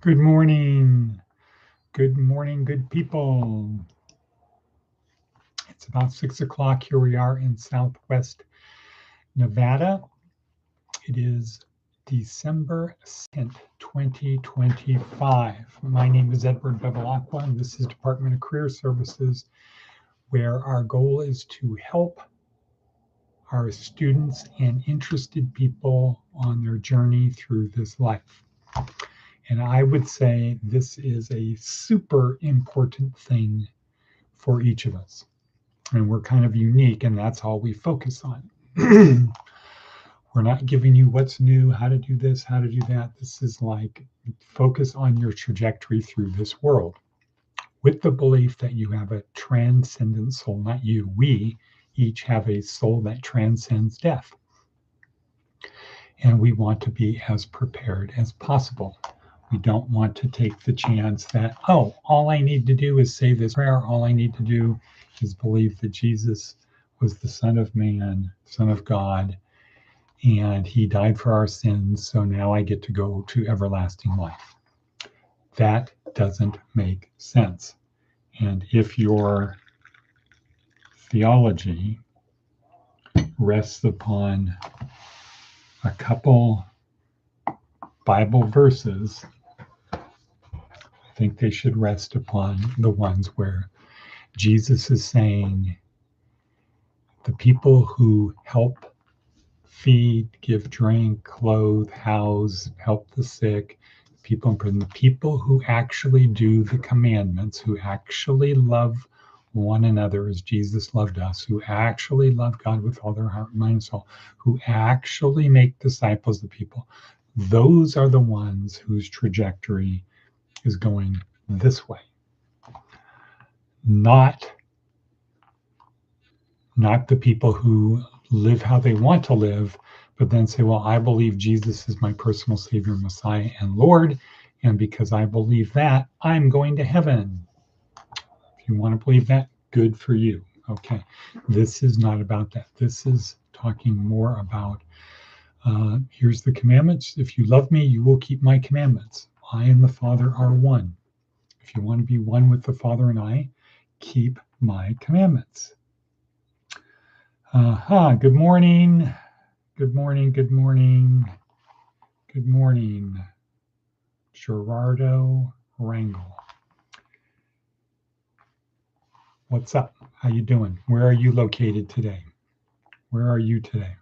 Good morning. Good morning, good people. It's about 6 o'clock. Here we are in Southwest Nevada. It is December 2nd, 2025. My name is Edward Bevilacqua, and this is Department of Career Services, where our goal is to help our students and interested people on their journey through this life. And I would say this is a super important thing for each of us. And we're kind of unique, and that's all we focus on. We're not giving you what's new, how to do this, how to do that. This is like focus on your trajectory through this world with the belief that you have a transcendent soul, not you. We each have a soul that transcends death. And we want to be as prepared as possible. We don't want to take the chance that, oh, all I need to do is say this prayer. All I need to do is believe that Jesus was the Son of Man, Son of God, and he died for our sins. So now I get to go to everlasting life. That doesn't make sense. And if your theology rests upon a couple Bible verses, I think they should rest upon the ones where Jesus is saying the people who help feed, give drink, clothe, house, help the sick, people in prison, the people who actually do the commandments, who actually love one another as Jesus loved us, who actually love God with all their heart, mind, and soul, who actually make disciples of people, those are the ones whose trajectory is going this way. Not the people who live how they want to live, but then say, well, I believe Jesus is my personal Savior, Messiah, and Lord, and because I believe that, I'm going to heaven. If you want to believe that, good for you. Okay, this is not about that. This is talking more about, here's the commandments. If you love me, you will keep my commandments. I and the Father are one. If you want to be one with the Father and I, keep my commandments. Good morning. Good morning. Good morning. Good morning. Gerardo Rangel. What's up? How you doing? Where are you located today? Where are you today?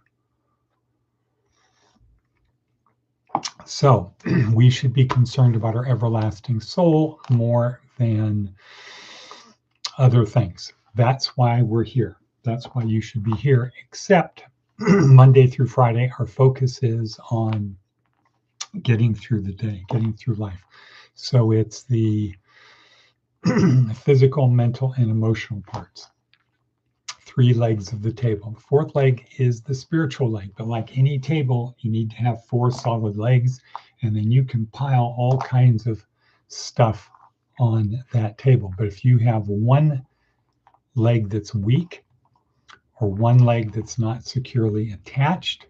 So we should be concerned about our everlasting soul more than other things. That's why we're here. That's why you should be here, except Monday through Friday, our focus is on getting through the day, getting through life. So it's the physical, mental, and emotional parts. 3 legs of the table. The 4th leg is the spiritual leg, but like any table, you need to have 4 solid legs, and then you can pile all kinds of stuff on that table. But if you have one leg that's weak or one leg that's not securely attached,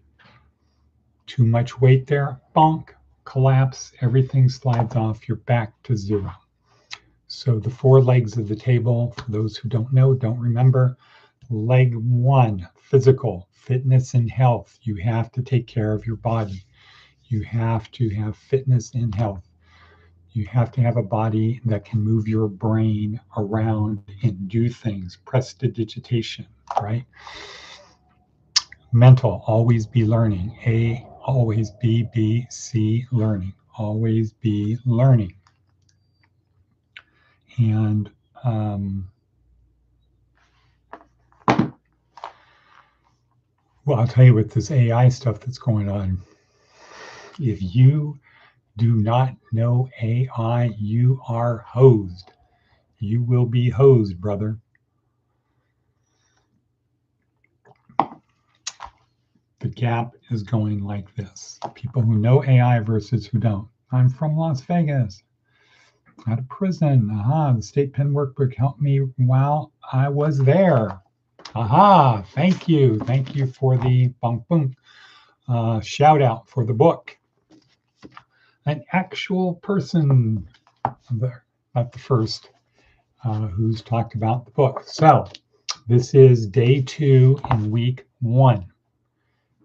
too much weight there, bonk, collapse, everything slides off, you're back to 0. So the 4 legs of the table, for those who don't know, don't remember, leg 1, physical, fitness and health. You have to take care of your body. You have to have fitness and health. You have to have a body that can move your brain around and do things, prestidigitation, right? Mental, always be learning. A, always be, B, C, learning. Always be learning. And well, I'll tell you with this AI stuff that's going on, if you do not know AI, you are hosed. You will be hosed, brother. The gap is going like this. People who know AI versus who don't. I'm from Las Vegas, out of prison. The state pen workbook helped me while I was there. Thank you. Thank you for the bunk boom. Shout out for the book. an actual person, not the first, who's talked about the book. So this is day 2 in week 1.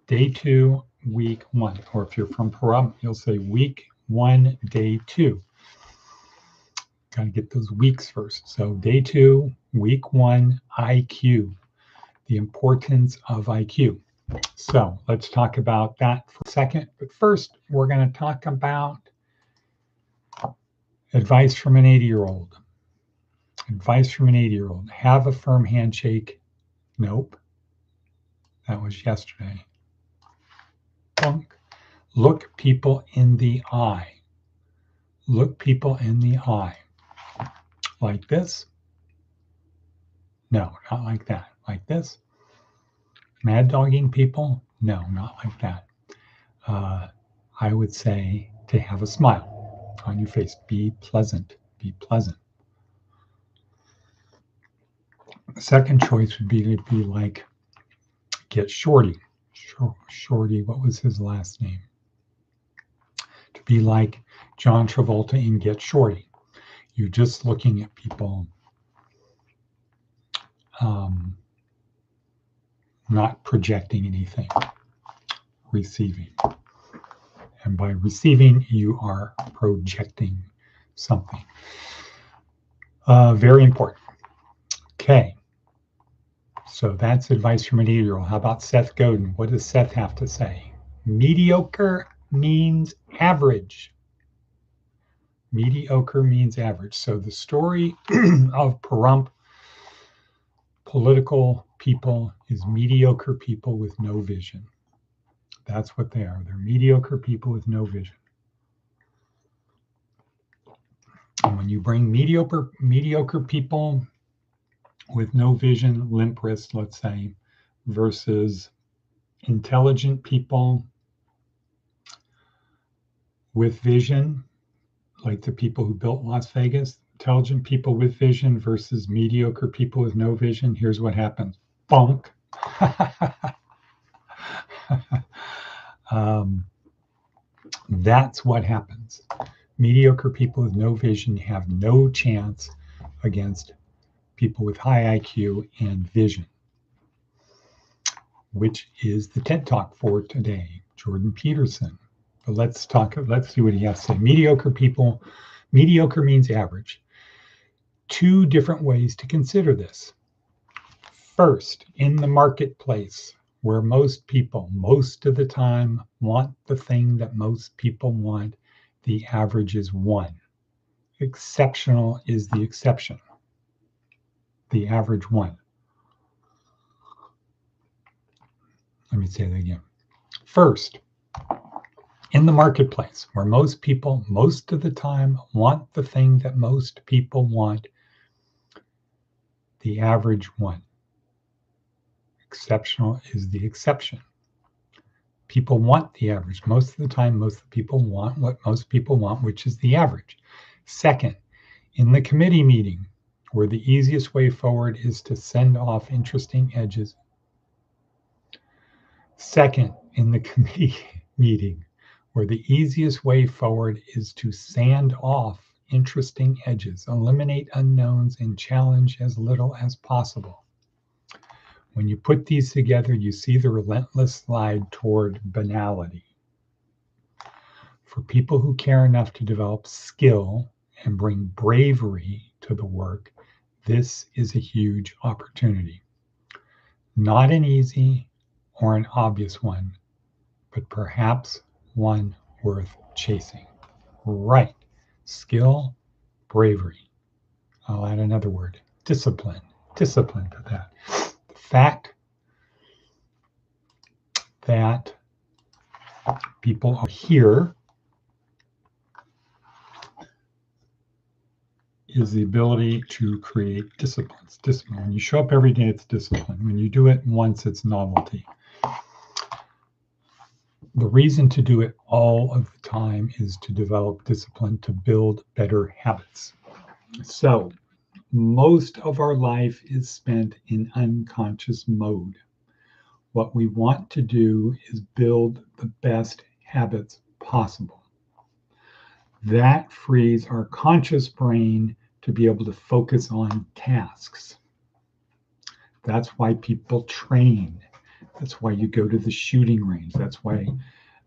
Day 2, week 1. Or if you're from Pahrump, you'll say week 1, day 2. Got to get those weeks first. So day 2, week 1, IQ, the importance of IQ. So let's talk about that for a second. But first, we're going to talk about advice from an 80-year-old. Advice from an 80-year-old. Have a firm handshake. Nope. That was yesterday. Bunk. Look people in the eye. Look people in the eye. Like this? No, not like that. Like this? Mad dogging people? No, not like that. I would say to have a smile on your face. Be pleasant. Be pleasant. The second choice would be to be like, get Shorty. Shorty, what was his last name? To be like John Travolta in Get Shorty. You're just looking at people, not projecting anything, receiving. And by receiving, you are projecting something. Very important. Okay. So that's advice from an 80-year-old. How about Seth Godin? What does Seth have to say? Mediocre means average. Mediocre means average. So the story of Pahrump political people is mediocre people with no vision. That's what they are. They're mediocre people with no vision. And when you bring mediocre people with no vision, limp wrist, let's say, versus intelligent people with vision, like the people who built Las Vegas, intelligent people with vision versus mediocre people with no vision, here's what happens. Bunk. That's what happens. Mediocre people with no vision have no chance against people with high IQ and vision, which is the TED Talk for today, Jordan Peterson. But let's see what he has to say. Mediocre means average. 2 different ways to consider this. First, in the marketplace, where most people, most of the time, want the thing that most people want, the average is 1. Exceptional is the exception. The average 1. Let me say that again. First, in the marketplace, where most people, most of the time, want the thing that most people want, the average 1. Exceptional is the exception. People want the average. Most of the time, most of the people want what most people want, which is the average. Second, in the committee meeting, where the easiest way forward is to send off interesting edges. Second, in the committee meeting, where the easiest way forward is to sand off interesting edges, eliminate unknowns, and challenge as little as possible. When you put these together, you see the relentless slide toward banality. For people who care enough to develop skill and bring bravery to the work, this is a huge opportunity. Not an easy or an obvious one, but perhaps one worth chasing. Right. Skill, bravery. I'll add another word, discipline. Discipline to that. The fact that people are here is the ability to create disciplines. Discipline. When you show up every day, it's discipline. When you do it once, it's novelty. The reason to do it all of the time is to develop discipline, to build better habits. So most of our life is spent in unconscious mode. What we want to do is build the best habits possible. That frees our conscious brain to be able to focus on tasks. That's why people train. That's why you go to the shooting range. That's why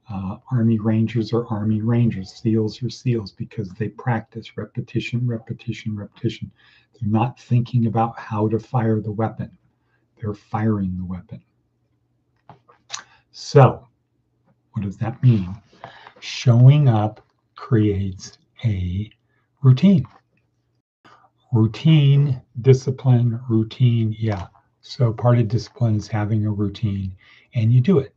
Army Rangers are Army Rangers, SEALs are SEALs, because they practice repetition, repetition, repetition. They're not thinking about how to fire the weapon. They're firing the weapon. So, what does that mean? Showing up creates a routine. Routine, discipline, routine, yeah. So part of discipline is having a routine, and you do it.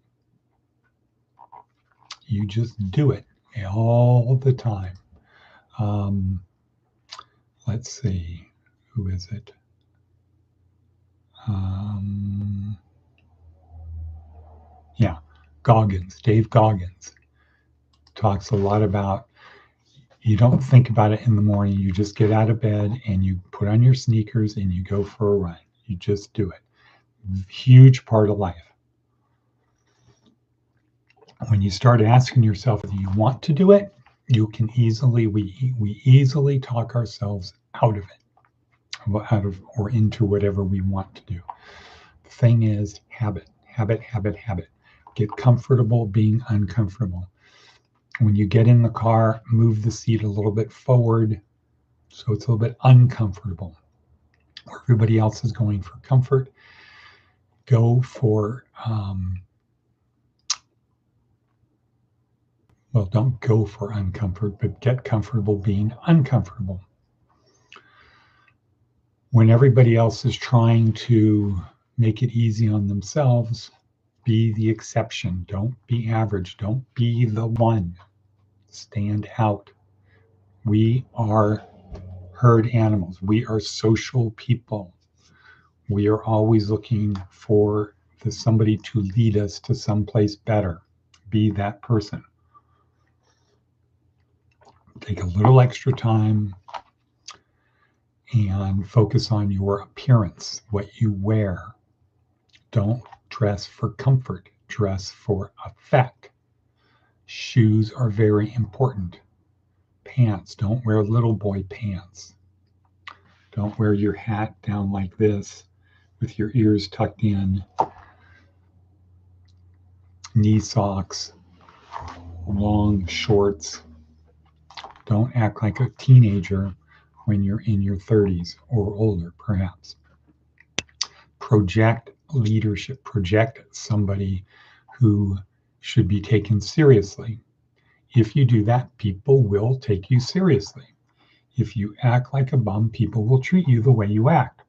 You just do it all the time. Let's see, who is it? Yeah, Goggins, Dave Goggins talks a lot about you don't think about it in the morning. You just get out of bed and you put on your sneakers and you go for a run. You just do it. Huge part of life. When you start asking yourself, do you want to do it? You can easily, we easily talk ourselves out of it, or into whatever we want to do. The thing is habit, habit, habit, habit. Get comfortable being uncomfortable. When you get in the car, move the seat a little bit forward so it's a little bit uncomfortable. Where everybody else is going for comfort, go for, well, don't go for uncomfort, but get comfortable being uncomfortable. When everybody else is trying to make it easy on themselves, be the exception. Don't be average. Don't be the one. Stand out. We are herd animals. We are social people. We are always looking for somebody to lead us to someplace better. Be that person. Take a little extra time and focus on your appearance, what you wear. Don't dress for comfort, dress for effect. Shoes are very important. Pants, don't wear little boy pants. Don't wear your hat down like this with your ears tucked in. Knee socks, long shorts. Don't act like a teenager when you're in your 30s or older, perhaps. Project leadership, project somebody who should be taken seriously. If you do that, people will take you seriously. If you act like a bum, people will treat you the way you act.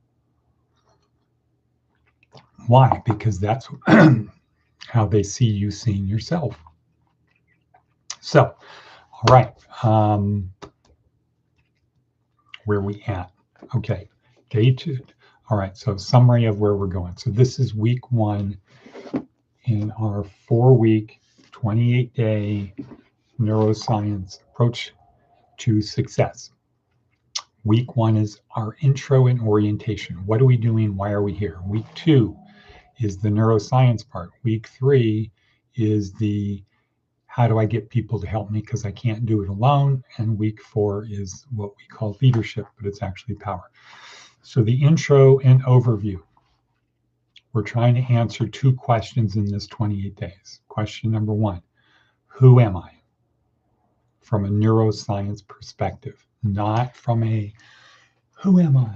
Why? Because that's how they see you seeing yourself. So, all right. Where we at? Okay, day 2. All right, so summary of where we're going. So this is week 1 in our 4-week, 28-day neuroscience approach to success. Week 1 is our intro and orientation. What are we doing? Why are we here? Week 2 is the neuroscience part. Week 3 is the how do I get people to help me because I can't do it alone. And week 4 is what we call leadership, but it's actually power. So the intro and overview. We're trying to answer 2 questions in this 28 days. Question number 1, who am I? From a neuroscience perspective, not from a who am I?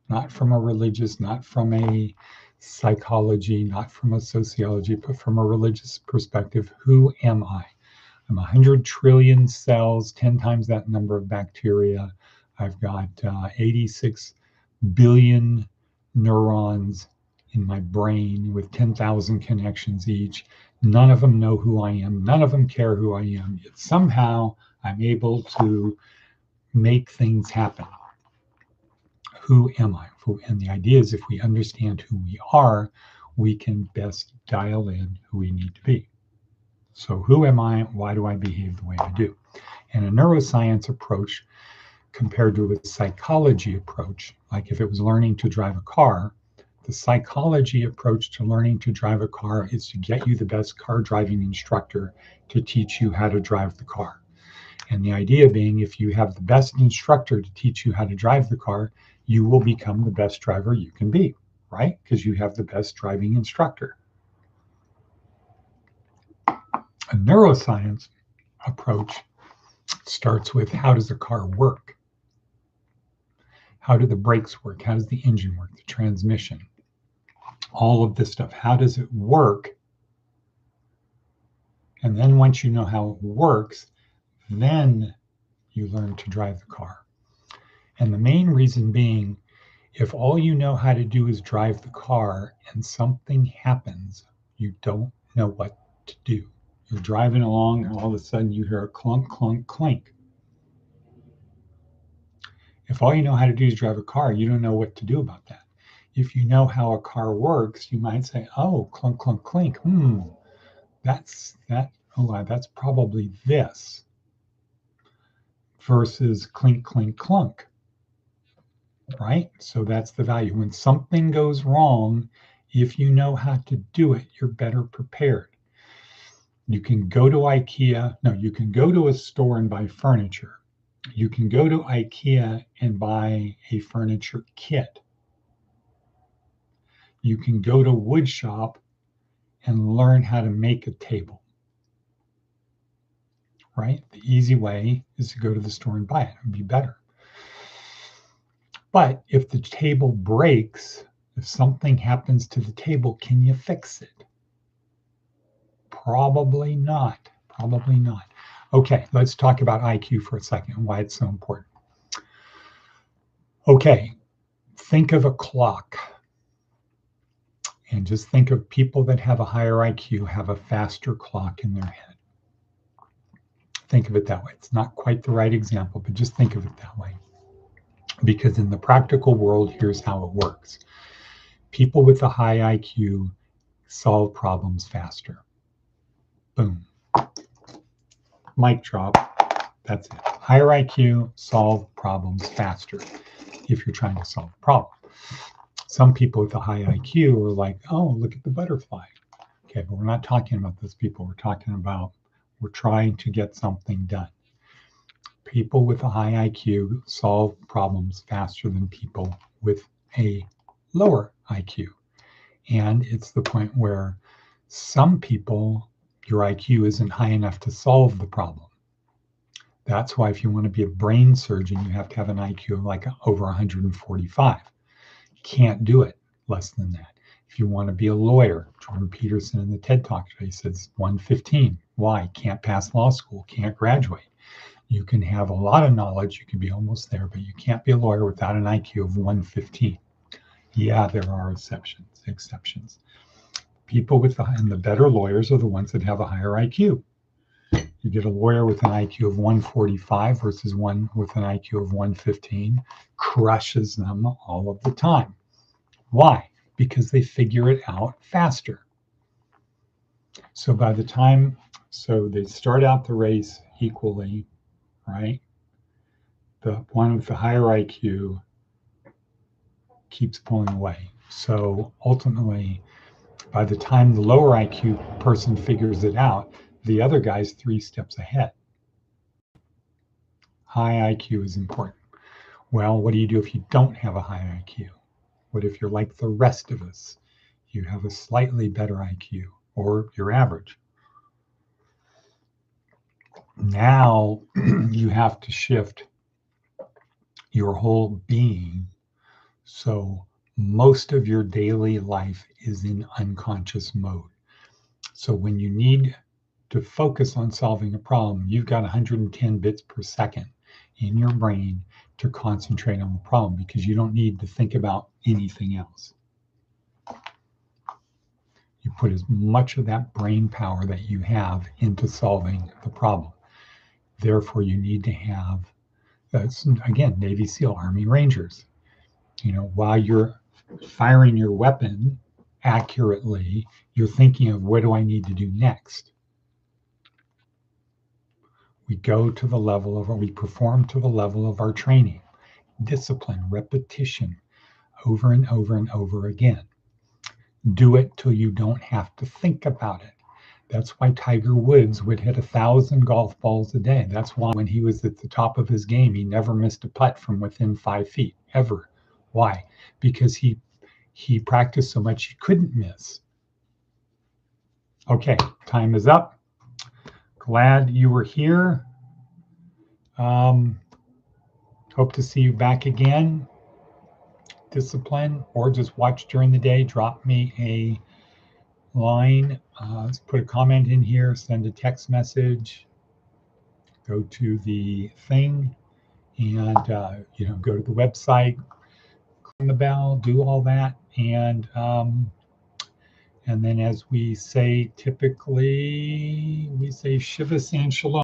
Not from a religious, not from a psychology, not from a sociology, but from a religious perspective. Who am I? I'm 100 trillion cells, 10 times that number of bacteria. I've got 86 billion neurons in my brain with 10,000 connections each. None of them know who I am. None of them care who I am. Yet somehow I'm able to make things happen. Who am I? And the idea is if we understand who we are, we can best dial in who we need to be. So who am I? Why do I behave the way I do? And a neuroscience approach compared to a psychology approach, like if it was learning to drive a car, the psychology approach to learning to drive a car is to get you the best car driving instructor to teach you how to drive the car. And the idea being, if you have the best instructor to teach you how to drive the car, you will become the best driver you can be, right? Because you have the best driving instructor. A neuroscience approach starts with, how does a car work? How do the brakes work? How does the engine work? The transmission? All of this stuff. How does it work? And then once you know how it works, then you learn to drive the car. And the main reason being, if all you know how to do is drive the car and something happens, you don't know what to do. You're driving along and all of a sudden you hear a clunk, clunk, clink. If all you know how to do is drive a car, you don't know what to do about that. If you know how a car works, you might say, oh, clunk, clunk, clink. That's probably this, versus clink, clink, clunk. Right? So that's the value. When something goes wrong, if you know how to do it, you're better prepared. You can go to IKEA. No, you can go to a store and buy furniture. You can go to IKEA and buy a furniture kit. You can go to wood shop and learn how to make a table. Right? The easy way is to go to the store and buy it. It would be better. But if the table breaks, if something happens to the table, can you fix it? Probably not. Probably not. Okay, let's talk about IQ for a second and why it's so important. Okay, think of a clock. And just think of people that have a higher IQ have a faster clock in their head. Think of it that way. It's not quite the right example, but just think of it that way. Because in the practical world, here's how it works. People with a high IQ solve problems faster. Boom. Mic drop. That's it. Higher IQ, solve problems faster if you're trying to solve a problem. Some people with a high IQ are like, oh, look at the butterfly. Okay, but we're not talking about those people. We're talking about, we're trying to get something done. People with a high IQ solve problems faster than people with a lower IQ. And it's the point where some people, your IQ isn't high enough to solve the problem. That's why if you want to be a brain surgeon, you have to have an IQ of like over 145. Can't do it less than that. If you want to be a lawyer, Jordan Peterson in the TED Talk today says 115. Why? Can't pass law school, can't graduate. You can have a lot of knowledge, you can be almost there, but you can't be a lawyer without an IQ of 115. Yeah, there are exceptions. People with and the better lawyers are the ones that have a higher IQ. You get a lawyer with an IQ of 145 versus one with an IQ of 115, crushes them all of the time. Why? Because they figure it out faster. So by the time, so they start out the race equally, right? The one with the higher IQ keeps pulling away. So ultimately, by the time the lower IQ person figures it out, the other guy's 3 steps ahead. High IQ is important. Well, what do you do if you don't have a high IQ? What if you're like the rest of us? You have a slightly better IQ, or you're average. Now you have to shift your whole being. So most of your daily life is in unconscious mode. So when you need to focus on solving a problem, you've got 110 bits per second in your brain to concentrate on the problem because you don't need to think about anything else. You put as much of that brain power that you have into solving the problem. Therefore, you need to have, again, Navy SEAL, Army Rangers. You know, while you're firing your weapon accurately, you're thinking of what do I need to do next? We go to the level of, we perform to the level of our training, discipline, repetition, over and over and over again. Do it till you don't have to think about it. That's why Tiger Woods would hit 1,000 golf balls a day. That's why when he was at the top of his game, he never missed a putt from within 5 feet, ever. Why? Because he practiced so much he couldn't miss. Okay, time is up. Glad you were here. Hope to see you back again. Discipline, or just watch during the day. Drop me a line. Let's put a comment in here, send a text message, go to the thing, and go to the website, click on the bell, do all that, and then, as we say, typically we say Shiva San Shalom.